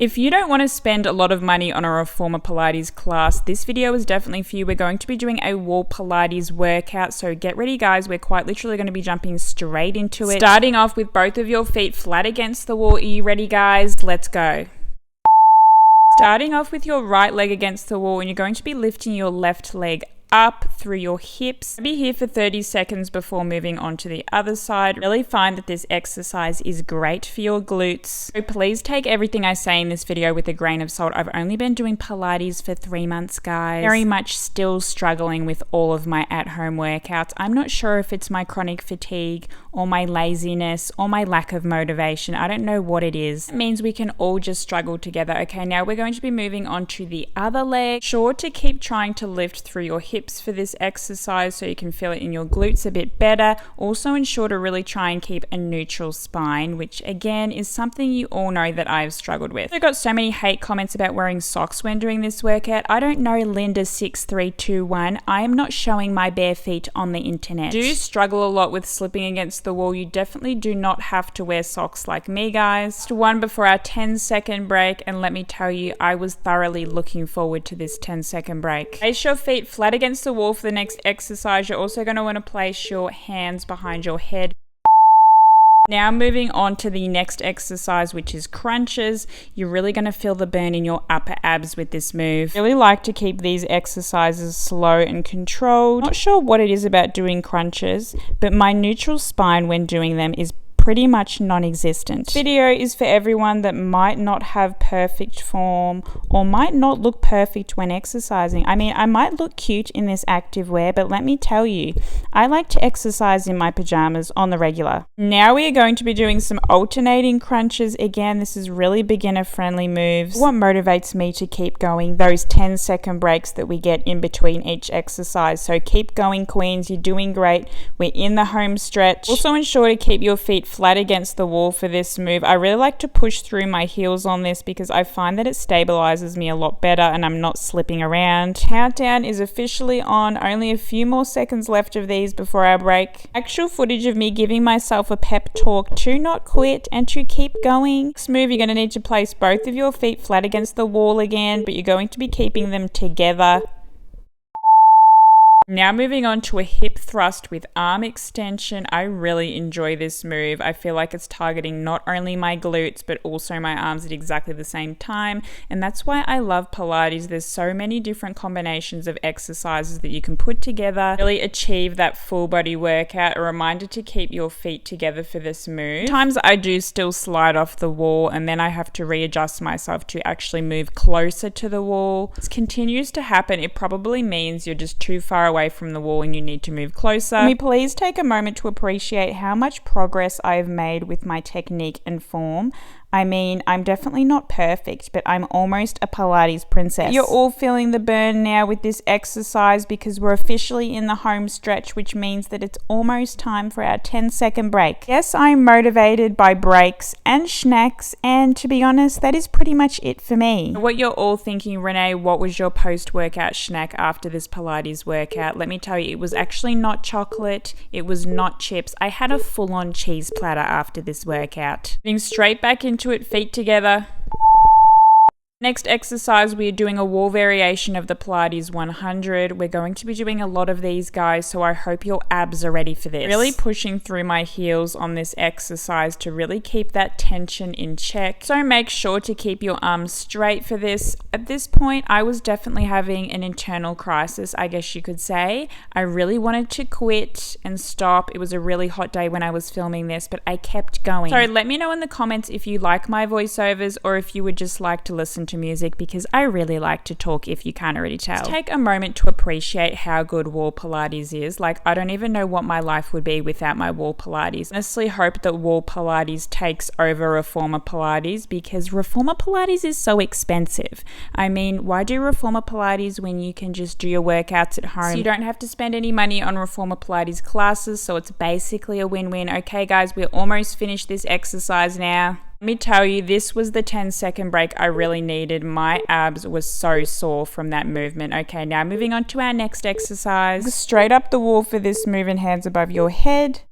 If you don't want to spend a lot of money on a reformer Pilates class, this video is definitely for you. We're going to be doing a Wall Pilates workout, so get ready guys. We're quite literally going to be jumping straight into it. Starting off with both of your feet flat against the wall. Are you ready guys? Let's go. Starting off with your right leg against the wall, and you're going to be lifting your left leg up through your hips. Be here for 30 seconds before moving on to the other side. Really find that this exercise is great for your glutes. So please take everything I say in this video with a grain of salt. I've only been doing Pilates for 3 months, guys. Very much still struggling with all of my at-home workouts. I'm not sure if it's my chronic fatigue or my laziness or my lack of motivation. I don't know what it is. It means we can all just struggle together. Okay, now we're going to be moving on to the other leg. Sure to keep trying to lift through your hips for this exercise so you can feel it in your glutes a bit better. Also ensure to really try and keep a neutral spine, which again is something you all know that I've struggled with. I got so many hate comments about wearing socks when doing this workout. I don't know, Linda6321. I am not showing my bare feet on the internet. Do struggle a lot with slipping against the wall. You definitely do not have to wear socks like me, guys. Just one before our 10-second break, and let me tell you, I was thoroughly looking forward to this 10-second break. Place your feet flat against the wall for the next exercise. You're also going to want to place your hands behind your head. Now moving on to the next exercise, which is crunches. You're really going to feel the burn in your upper abs with this move. Really like to keep these exercises slow and controlled. Not sure what it is about doing crunches, but my neutral spine when doing them is pretty much non-existent. This video is for everyone that might not have perfect form or might not look perfect when exercising. I mean, I might look cute in this active wear, but let me tell you, I like to exercise in my pajamas on the regular. Now we are going to be doing some alternating crunches. Again, this is really beginner-friendly moves. What motivates me to keep going, those 10-second breaks that we get in between each exercise. So keep going, queens. You're doing great. We're in the home stretch. Also ensure to keep your feet flat against the wall for this move. I really like to push through my heels on this because I find that it stabilizes me a lot better and I'm not slipping around. Countdown is officially on. Only a few more seconds left of these before our break. Actual footage of me giving myself a pep talk to not quit and to keep going. Next move, you're going to need to place both of your feet flat against the wall again, but you're going to be keeping them together. Now moving on to a hip thrust with arm extension. I really enjoy this move. I feel like it's targeting not only my glutes but also my arms at exactly the same time, and that's why I love Pilates. There's so many different combinations of exercises that you can put together, really achieve that full body workout. A reminder to keep your feet together for this move. Sometimes I do still slide off the wall and then I have to readjust myself to actually move closer to the wall. This continues to happen. It probably means you're just too far away from the wall and you need to move closer. Can we please take a moment to appreciate how much progress I've made with my technique and form? I mean, I'm definitely not perfect, but I'm almost a Pilates princess. You're all feeling the burn now with this exercise because we're officially in the home stretch, which means that it's almost time for our 10-second break. Yes, I'm motivated by breaks and snacks, and to be honest, that is pretty much it for me. What you're all thinking, Renee, what was your post-workout snack after this Pilates workout? Let me tell you, it was actually not chocolate, it was not chips. I had a full-on cheese platter after this workout. Getting straight back into it, feet together. Next exercise, we are doing a wall variation of the Pilates 100. We're going to be doing a lot of these, guys, so I hope your abs are ready for this. Really pushing through my heels on this exercise to really keep that tension in check. So make sure to keep your arms straight for this. At this point, I was definitely having an internal crisis, I guess you could say. I really wanted to quit and stop. It was a really hot day when I was filming this, but I kept going. So let me know in the comments if you like my voiceovers or if you would just like to listen to music, because I really like to talk if you can't already tell. Just take a moment to appreciate how good Wall Pilates is. Like, I don't even know what my life would be without my Wall Pilates. Honestly hope that Wall Pilates takes over Reformer Pilates because Reformer Pilates is so expensive. I mean, why do Reformer Pilates when you can just do your workouts at home? So you don't have to spend any money on Reformer Pilates classes, so it's basically a win-win. Okay guys, we're almost finished this exercise now. Let me tell you, this was the 10-second break I really needed. My abs were so sore from that movement. Okay, now moving on to our next exercise. Straight up the wall for this move and hands above your head.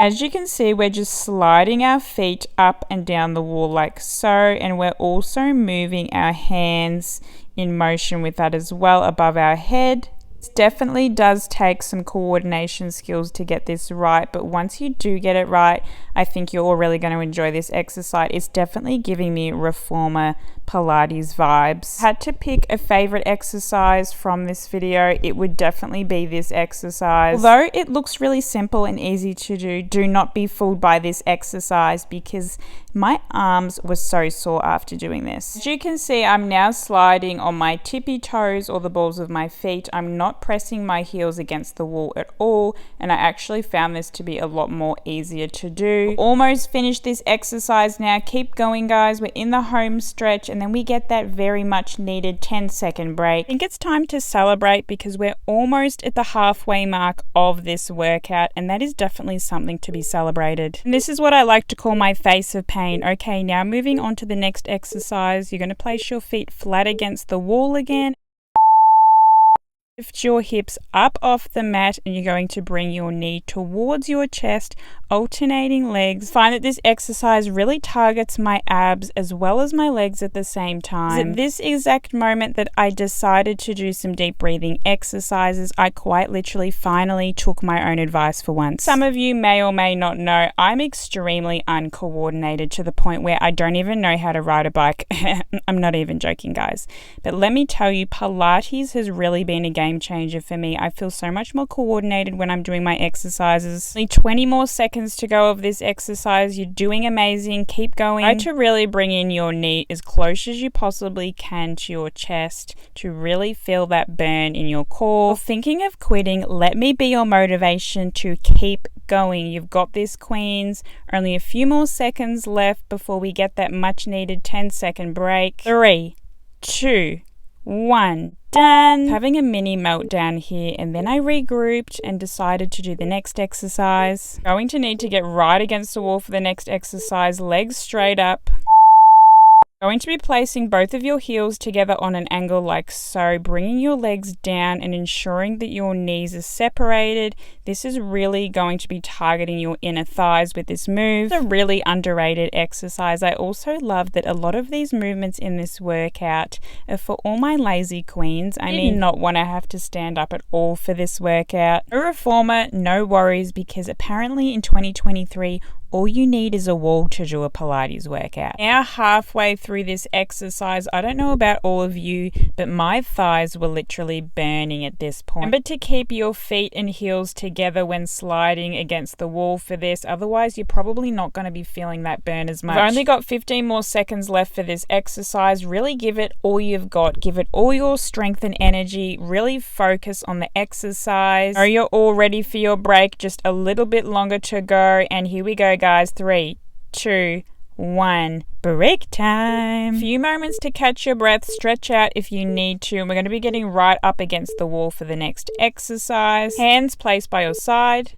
As you can see, we're just sliding our feet up and down the wall like so, and we're also moving our hands in motion with that as well above our head. It definitely does take some coordination skills to get this right, but once you do get it right, I think you're all really going to enjoy this exercise. It's definitely giving me reformer Pilates vibes. Had to pick a favorite exercise from this video, it would definitely be this exercise. Although it looks really simple and easy to do, do not be fooled by this exercise because my arms were so sore after doing this. As you can see, I'm now sliding on my tippy toes or the balls of my feet. I'm not pressing my heels against the wall at all, and I actually found this to be a lot more easier to do. Almost finished this exercise now. Keep going, guys. We're in the home stretch, and then we get that very much needed 10-second break. I think it's time to celebrate because we're almost at the halfway mark of this workout, and that is definitely something to be celebrated. And this is what I like to call my face of pain. Okay, now moving on to the next exercise. You're going to place your feet flat against the wall again. Lift your hips up off the mat, and you're going to bring your knee towards your chest, alternating legs. Find that this exercise really targets my abs as well as my legs at the same time. At this exact moment that I decided to do some deep breathing exercises, I quite literally finally took my own advice for once. Some of you may or may not know, I'm extremely uncoordinated to the point where I don't even know how to ride a bike. I'm not even joking, guys. But let me tell you, Pilates has really been a game changer for me. I feel so much more coordinated when I'm doing my exercises. Only 20 more seconds to go of this exercise. You're doing amazing. Keep going. Try to really bring in your knee as close as you possibly can to your chest to really feel that burn in your core. Thinking of quitting, let me be your motivation to keep going. You've got this, queens. Only a few more seconds left before we get that much needed 10-second break. 3, 2, 1. Done. Having a mini meltdown here, and then I regrouped and decided to do the next exercise. Going to need to get right against the wall for the next exercise. Legs straight up. Going to be placing both of your heels together on an angle like so, bringing your legs down and ensuring that your knees are separated. This is really going to be targeting your inner thighs with this move. It's a really underrated exercise. I also love that a lot of these movements in this workout are for all my lazy queens. I mean, not want to have to stand up at all for this workout. A reformer, no worries, because apparently in 2023, all you need is a wall to do a Pilates workout. Now halfway through this exercise, I don't know about all of you, but my thighs were literally burning at this point. Remember to keep your feet and heels together when sliding against the wall for this, otherwise you're probably not going to be feeling that burn as much. I've only got 15 more seconds left for this exercise. Really give it all you've got. Give it all your strength and energy. Really focus on the exercise. Are you all ready for your break? Just a little bit longer to go, and here we go, guys. 3, 2, 1. Break time. Few moments to catch your breath. Stretch out if you need to, and we're going to be getting right up against the wall for the next exercise. Hands placed by your side.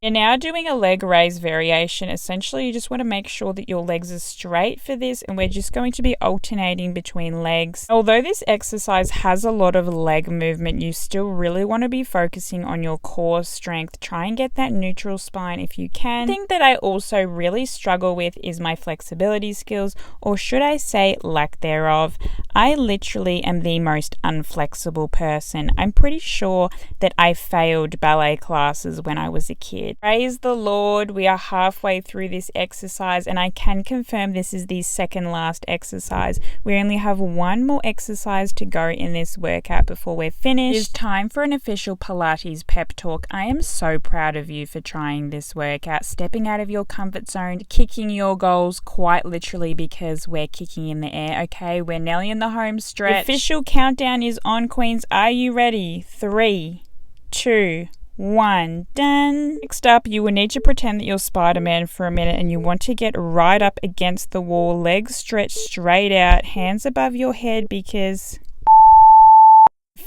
You're now doing a leg raise variation. Essentially, you just want to make sure that your legs are straight for this, and we're just going to be alternating between legs. Although this exercise has a lot of leg movement, you still really want to be focusing on your core strength. Try and get that neutral spine if you can. The thing that I also really struggle with is my flexibility skills, or should I say lack thereof. I literally am the most unflexible person. I'm pretty sure that I failed ballet classes when I was a kid. Praise the Lord, we are halfway through this exercise, and I can confirm this is the second last exercise. We only have one more exercise to go in this workout before we're finished. It's time for an official Pilates pep talk. I am so proud of you for trying this workout, stepping out of your comfort zone, kicking your goals quite literally, because we're kicking in the air. Okay, we're nearly in the home stretch. The official countdown is on, queens. Are you ready? 3, 2, 1. Done. Next up, you will need to pretend that you're Spider-Man for a minute, and you want to get right up against the wall, legs stretched straight out, hands above your head, because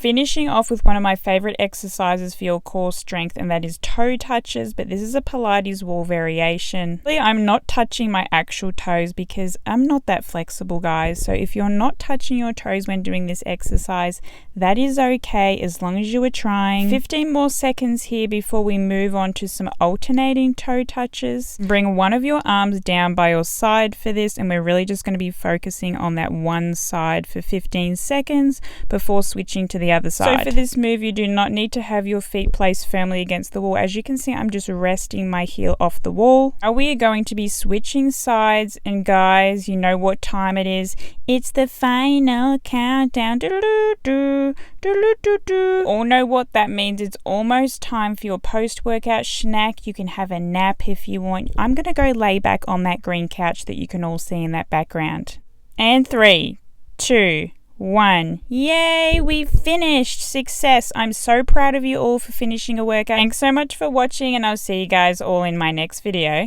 finishing off with one of my favorite exercises for your core strength, and that is toe touches, but this is a Pilates wall variation. I'm not touching my actual toes because I'm not that flexible, guys. So if you're not touching your toes when doing this exercise, that is okay as long as you are trying. 15 more seconds here before we move on to some alternating toe touches. Bring one of your arms down by your side for this, and we're really just going to be focusing on that one side for 15 seconds before switching to the other side. So for this move, you do not need to have your feet placed firmly against the wall. As you can see, I'm just resting my heel off the wall. Now we are going to be switching sides, and guys, you know what time it is. It's the final countdown. All know what that means. It's almost time for your post-workout snack. You can have a nap if you want. I'm going to go lay back on that green couch that you can all see in that background. And 3, 2, 1. Yay, we finished. Success. I'm so proud of you all for finishing a workout. Thanks so much for watching, and I'll see you guys all in my next video.